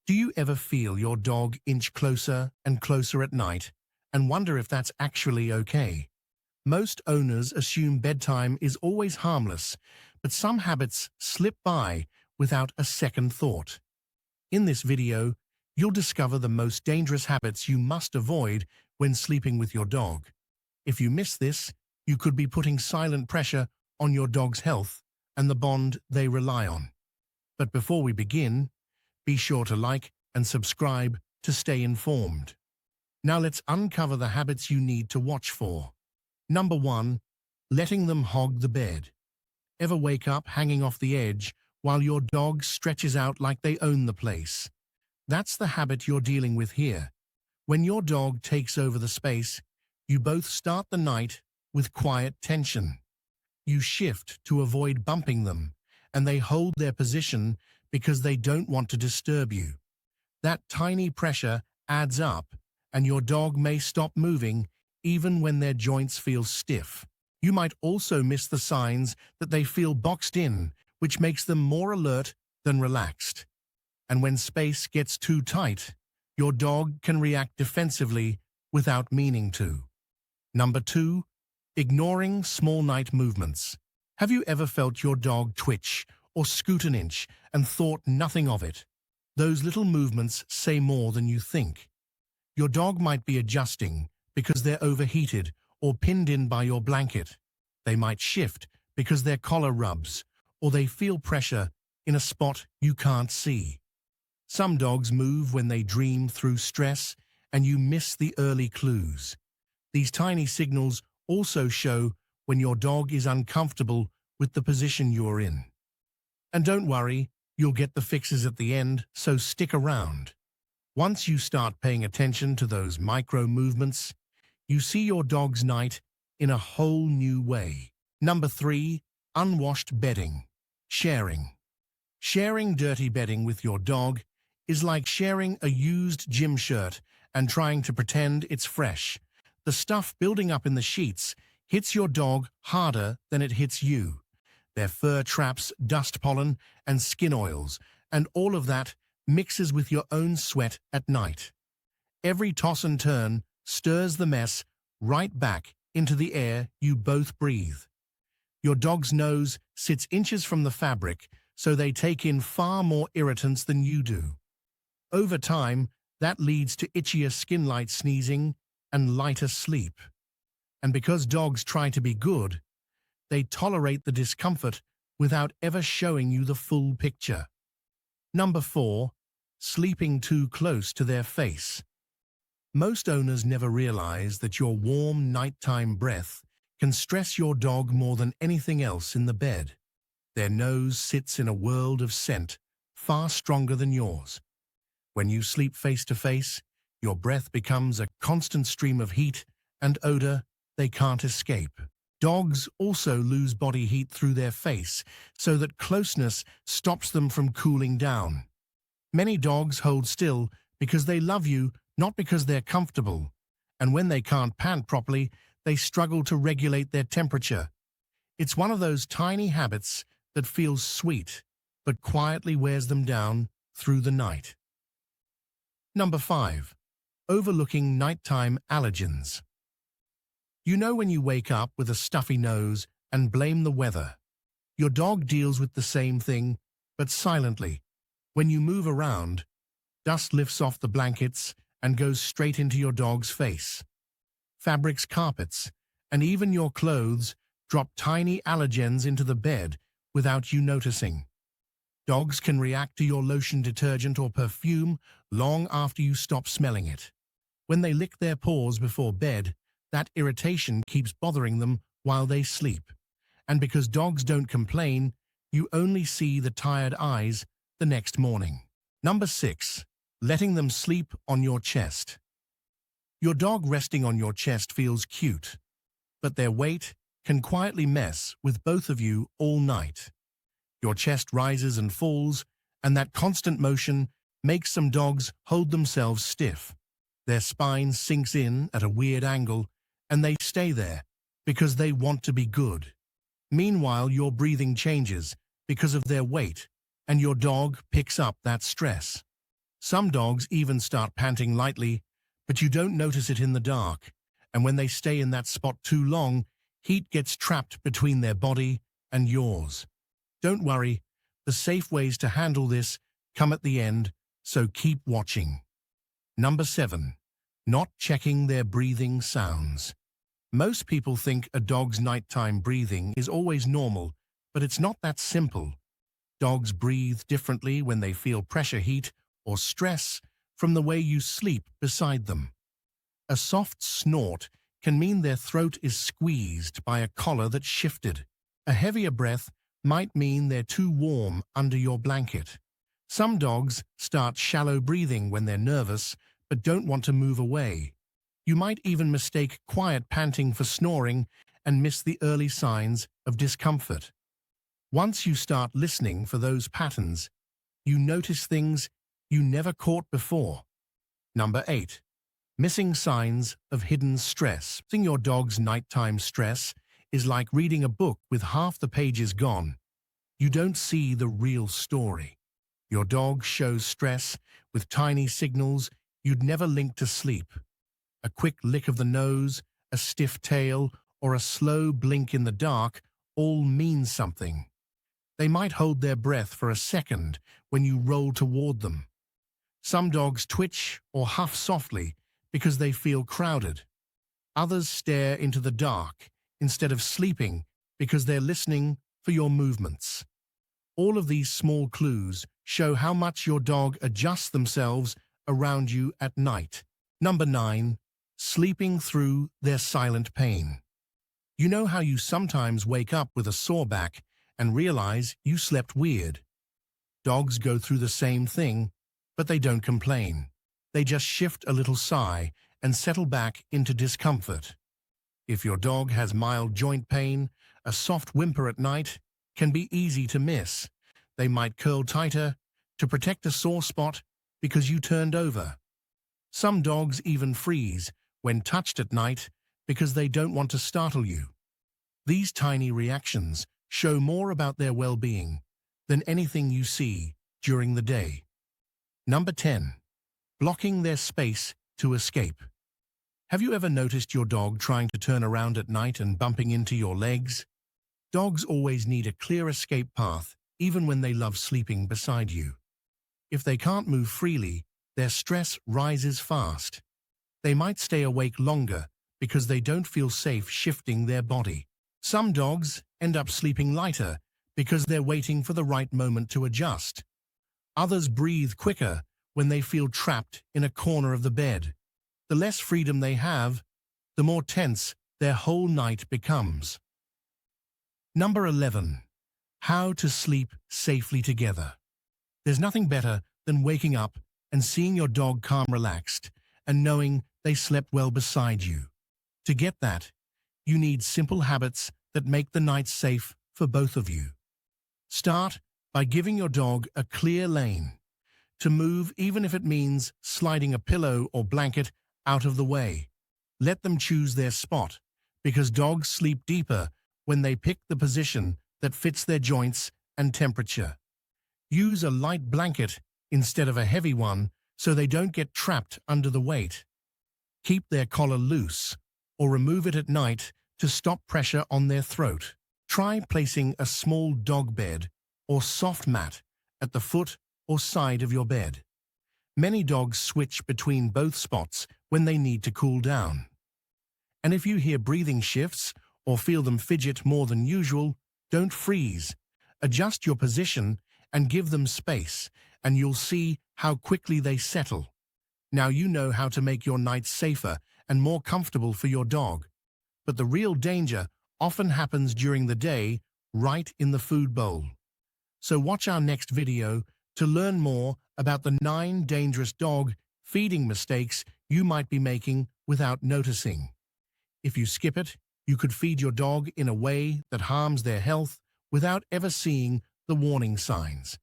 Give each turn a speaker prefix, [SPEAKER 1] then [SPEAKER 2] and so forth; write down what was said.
[SPEAKER 1] Do you ever feel your dog inch closer and closer at night and wonder if that's actually okay? Most owners assume bedtime is always harmless, but some habits slip by without a second thought. In this video, you'll discover the most dangerous habits you must avoid when sleeping with your dog. If you miss this, you could be putting silent pressure on your dog's health and the bond they rely on. But before we begin, be sure to like and subscribe to stay informed. Now let's uncover the habits you need to watch for. Number 1. Letting them hog the bed. Ever wake up hanging off the edge while your dog stretches out like they own the place? That's the habit you're dealing with here. When your dog takes over the space, you both start the night with quiet tension. You shift to avoid bumping them, and they hold their position because they don't want to disturb you. That tiny pressure adds up, and your dog may stop moving even when their joints feel stiff. You might also miss the signs that they feel boxed in, which makes them more alert than relaxed. And when space gets too tight, your dog can react defensively without meaning to. Number 2. Ignoring small night movements. Have you ever felt your dog twitch or scoot an inch and thought nothing of it? Those little movements say more than you think. Your dog might be adjusting because they're overheated or pinned in by your blanket. They might shift because their collar rubs, or they feel pressure in a spot you can't see. Some dogs move when they dream through stress, and you miss the early clues. These tiny signals also show when your dog is uncomfortable with the position you're in. And don't worry, you'll get the fixes at the end, so stick around. Once you start paying attention to those micro movements, you see your dog's night in a whole new way. Number 3. Unwashed bedding. Sharing. Sharing dirty bedding with your dog is like sharing a used gym shirt and trying to pretend it's fresh. The stuff building up in the sheets hits your dog harder than it hits you. Their fur traps dust pollen and skin oils, and all of that mixes with your own sweat at night. Every toss and turn stirs the mess right back into the air you both breathe. Your dog's nose sits inches from the fabric, so they take in far more irritants than you do. Over time, that leads to itchier skin-light sneezing and lighter sleep. And because dogs try to be good, they tolerate the discomfort without ever showing you the full picture. Number 4. Sleeping too close to their face. Most owners never realize that your warm nighttime breath can stress your dog more than anything else in the bed. Their nose sits in a world of scent far stronger than yours. When you sleep face to face, your breath becomes a constant stream of heat and odor they can't escape. Dogs also lose body heat through their face, so that closeness stops them from cooling down. Many dogs hold still because they love you, not because they're comfortable. And when they can't pant properly, they struggle to regulate their temperature. It's one of those tiny habits that feels sweet, but quietly wears them down through the night. Number 5. Overlooking nighttime allergens. You know when you wake up with a stuffy nose and blame the weather. Your dog deals with the same thing, but silently. When you move around, dust lifts off the blankets and goes straight into your dog's face. Fabrics, carpets, and even your clothes drop tiny allergens into the bed without you noticing. Dogs can react to your lotion, detergent, or perfume long after you stop smelling it. When they lick their paws before bed, that irritation keeps bothering them while they sleep. And because dogs don't complain, you only see the tired eyes the next morning. Number 6. Letting them sleep on your chest. Your dog resting on your chest feels cute, but their weight can quietly mess with both of you all night. Your chest rises and falls, and that constant motion makes some dogs hold themselves stiff. Their spine sinks in at a weird angle, and they stay there because they want to be good. Meanwhile, your breathing changes because of their weight, and your dog picks up that stress. Some dogs even start panting lightly, but you don't notice it in the dark. And when they stay in that spot too long, heat gets trapped between their body and yours. Don't worry, the safe ways to handle this come at the end, so keep watching. Number 7. Not checking their breathing sounds. Most people think a dog's nighttime breathing is always normal, but it's not that simple. Dogs breathe differently when they feel pressure, heat, or stress from the way you sleep beside them. A soft snort can mean their throat is squeezed by a collar that shifted. A heavier breath might mean they're too warm under your blanket. Some dogs start shallow breathing when they're nervous but don't want to move away. You might even mistake quiet panting for snoring and miss the early signs of discomfort. Once you start listening for those patterns, you notice things you never caught before. Number 8. Missing signs of hidden stress. Seeing your dog's nighttime stress is like reading a book with half the pages gone. You don't see the real story. Your dog shows stress with tiny signals you'd never link to sleep. A quick lick of the nose, a stiff tail, or a slow blink in the dark all mean something. They might hold their breath for a second when you roll toward them. Some dogs twitch or huff softly because they feel crowded. Others stare into the dark instead of sleeping because they're listening for your movements. All of these small clues show how much your dog adjusts themselves around you at night. Number 9. Sleeping through their silent pain. You know how you sometimes wake up with a sore back and realize you slept weird? Dogs go through the same thing, but they don't complain. They just shift a little sigh and settle back into discomfort. If your dog has mild joint pain, a soft whimper at night can be easy to miss. They might curl tighter to protect a sore spot because you turned over. Some dogs even freeze when touched at night because they don't want to startle you. These tiny reactions show more about their well-being than anything you see during the day. Number 10. Blocking their space to escape. Have you ever noticed your dog trying to turn around at night and bumping into your legs? Dogs always need a clear escape path, even when they love sleeping beside you. If they can't move freely, their stress rises fast. They might stay awake longer because they don't feel safe shifting their body. Some dogs end up sleeping lighter because they're waiting for the right moment to adjust. Others breathe quicker when they feel trapped in a corner of the bed. The less freedom they have, the more tense their whole night becomes. Number 11. How to sleep safely together. There's nothing better than waking up and seeing your dog calm, relaxed, and knowing they slept well beside you. To get that, you need simple habits that make the night safe for both of you. Start by giving your dog a clear lane to move, even if it means sliding a pillow or blanket out of the way. Let them choose their spot, because dogs sleep deeper when they pick the position that fits their joints and temperature. Use a light blanket instead of a heavy one so they don't get trapped under the weight. Keep their collar loose or remove it at night to stop pressure on their throat. Try placing a small dog bed or soft mat at the foot or side of your bed. Many dogs switch between both spots when they need to cool down. And if you hear breathing shifts or feel them fidget more than usual, don't freeze. Adjust your position and give them space, and you'll see how quickly they settle. Now you know how to make your nights safer and more comfortable for your dog. But the real danger often happens during the day, right in the food bowl. So watch our next video to learn more about the 9 dangerous dog feeding mistakes you might be making without noticing. If you skip it, you could feed your dog in a way that harms their health without ever seeing the warning signs.